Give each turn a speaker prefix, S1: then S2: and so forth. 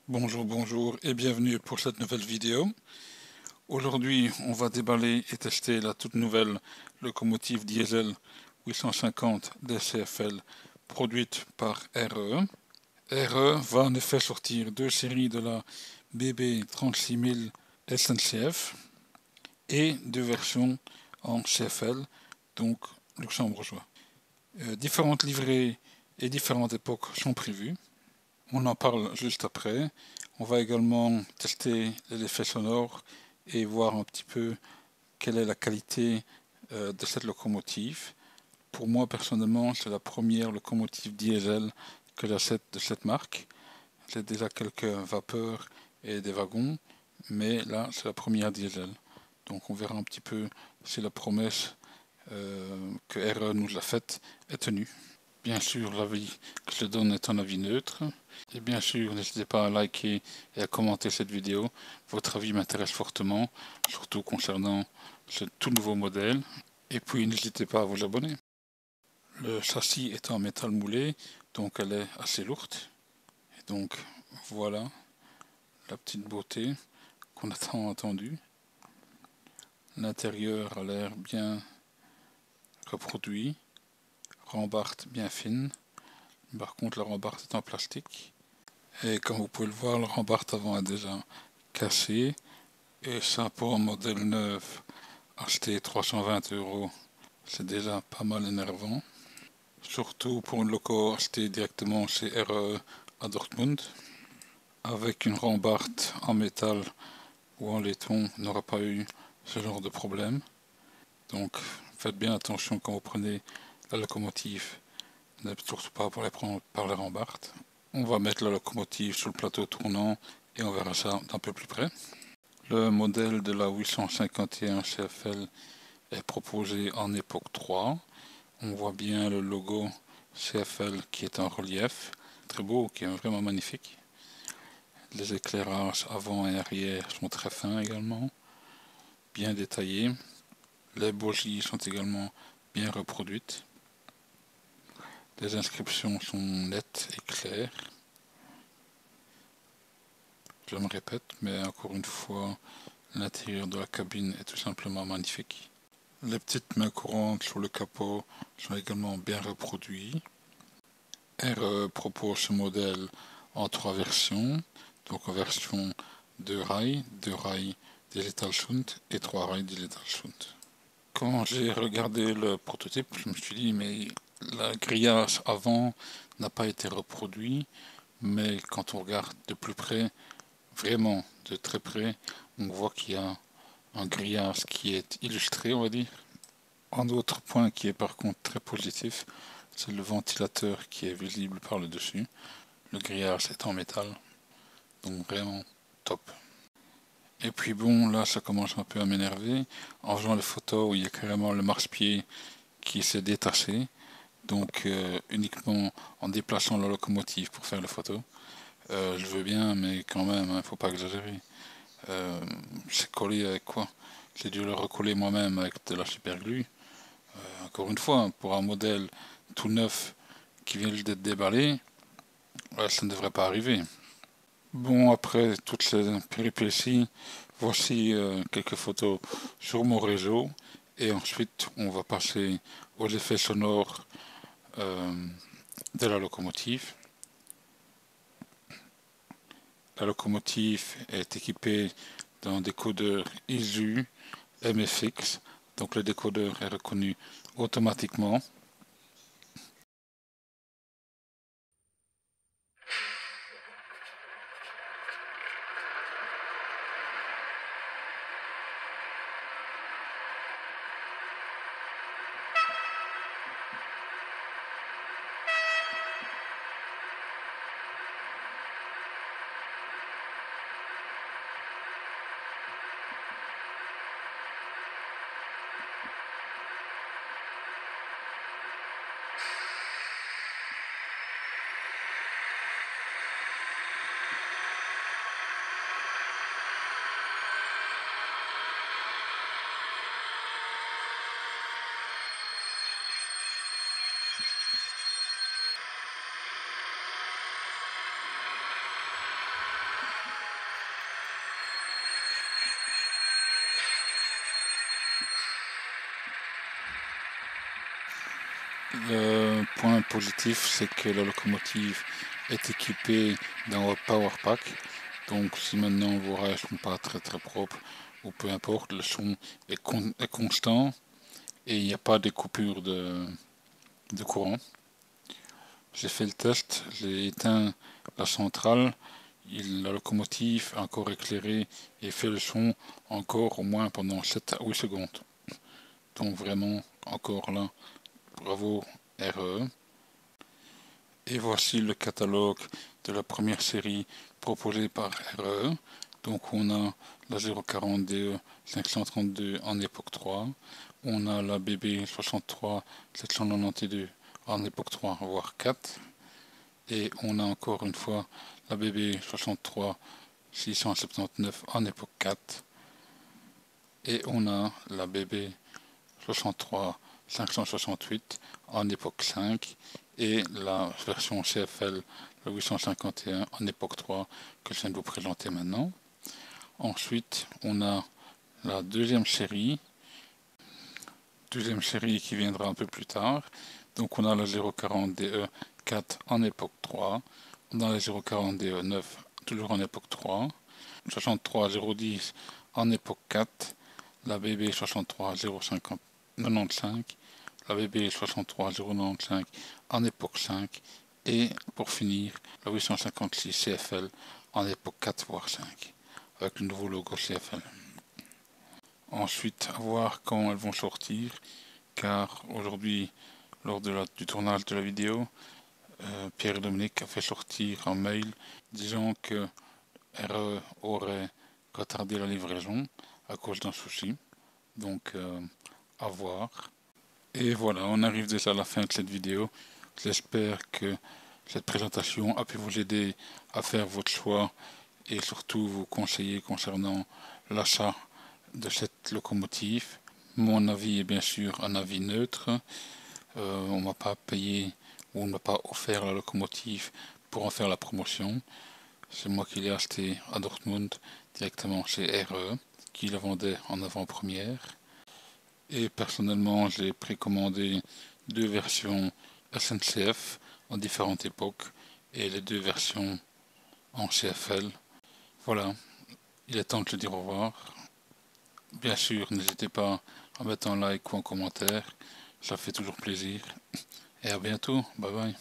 S1: Bonjour et bienvenue pour cette nouvelle vidéo. Aujourd'hui, on va déballer et tester la toute nouvelle locomotive diesel 850 DCFL produite par RE. RE va en effet sortir deux séries de la BB 36000 SNCF et deux versions en CFL, donc luxembourgeois. Différentes livrées et différentes époques sont prévues. On en parle juste après. On va également tester l'effet sonore et voir un petit peu quelle est la qualité de cette locomotive. Pour moi, personnellement, c'est la première locomotive diesel que j'achète de cette marque. J'ai déjà quelques vapeurs et des wagons, mais là, c'est la première diesel. Donc on verra un petit peu si la promesse que RE nous a faite est tenue. Bien sûr, l'avis que je donne est un avis neutre. Et bien sûr, n'hésitez pas à liker et à commenter cette vidéo. Votre avis m'intéresse fortement, surtout concernant ce tout nouveau modèle. Et puis, n'hésitez pas à vous abonner. Le châssis est en métal moulé, donc elle est assez lourde. Et donc, voilà la petite beauté qu'on a tant entendue. L'intérieur a l'air bien reproduit. Rambarde bien fine. Par contre, la rambarde est en plastique. Et comme vous pouvez le voir, le rambarde avant est déjà cassé. Et ça, pour un modèle neuf, acheter 320 €, c'est déjà pas mal énervant. Surtout pour une loco achetée directement chez RE à Dortmund. Avec une rambarde en métal ou en laiton, on n'aura pas eu ce genre de problème. Donc faites bien attention quand vous prenez la locomotive. Ne surtout pas pour les prendre par la rambarde. On va mettre la locomotive sur le plateau tournant et on verra ça d'un peu plus près. Le modèle de la 851 CFL est proposé en époque 3. On voit bien le logo CFL qui est en relief, très beau, qui est vraiment magnifique. Les éclairages avant et arrière sont très fins également, bien détaillés. Les bougies sont également bien reproduites. Les inscriptions sont nettes et claires. Je me répète, mais encore une fois, l'intérieur de la cabine est tout simplement magnifique. Les petites mains courantes sur le capot sont également bien reproduites. RE propose ce modèle en trois versions, donc en version 2 rails Digital Shunt et 3 rails Digital Shunt. Quand j'ai regardé le prototype, je me suis dit mais le grillage avant n'a pas été reproduit, mais quand on regarde de plus près, vraiment de très près, on voit qu'il y a un grillage qui est illustré, on va dire. Un autre point qui est par contre très positif, c'est le ventilateur qui est visible par le dessus. Le grillage est en métal, donc vraiment top. Et puis bon, là ça commence un peu à m'énerver. En faisant les photos, il y a carrément le marchepied qui s'est détaché. Donc uniquement en déplaçant la locomotive pour faire les photos. Je veux bien, mais quand même, il ne faut pas exagérer. C'est collé avec quoi? J'ai dû le recoller moi-même avec de la superglue. Encore une fois, pour un modèle tout neuf qui vient d'être déballé, ça ne devrait pas arriver. Bon, après toutes ces péripéties, voici quelques photos sur mon réseau. Et ensuite, on va passer aux effets sonores de la locomotive. La locomotive est équipée d'un décodeur ISU MFX, donc le décodeur est reconnu automatiquement. Le point positif, c'est que la locomotive est équipée d'un Power Pack. Donc si maintenant vos rails ne sont pas très propres, ou peu importe, le son est constant et il n'y a pas de coupure de courant. J'ai fait le test, j'ai éteint la centrale, la locomotive a encore éclairé et fait le son encore au moins pendant 7 à 8 secondes. Donc vraiment, encore là, bravo RE. Et voici le catalogue de la première série proposée par RE. Donc on a la 040DE 532 en époque 3, on a la BB 63 792 en époque 3 voire 4, et on a encore une fois la BB 63 679 en époque 4, et on a la BB 63 568 en époque 5 et la version CFL le 851 en époque 3 que je viens de vous présenter maintenant. Ensuite on a la deuxième série qui viendra un peu plus tard. Donc on a la 040DE 4 en époque 3, on a la 040DE 9 toujours en époque 3, 63 010 en époque 4, la BB 63 095, la BB 63 095 en époque 5 et pour finir la 856 CFL en époque 4 voire 5 avec le nouveau logo CFL. Ensuite, à voir quand elles vont sortir, car aujourd'hui, lors du tournage de la vidéo, Pierre et Dominique a fait sortir un mail disant que RE aurait retardé la livraison à cause d'un souci. Donc, à voir. Et voilà, on arrive déjà à la fin de cette vidéo. J'espère que cette présentation a pu vous aider à faire votre choix et surtout vous conseiller concernant l'achat de cette locomotive. Mon avis est bien sûr un avis neutre. On ne m'a pas payé ou on ne m'a pas offert la locomotive pour en faire la promotion. C'est moi qui l'ai acheté à Dortmund directement chez RE, qui la vendait en avant-première. Et personnellement, j'ai précommandé 2 versions SNCF en différentes époques et les 2 versions en CFL. Voilà, il est temps de se dire au revoir. Bien sûr, n'hésitez pas à mettre un like ou un commentaire, ça fait toujours plaisir. Et à bientôt, bye bye.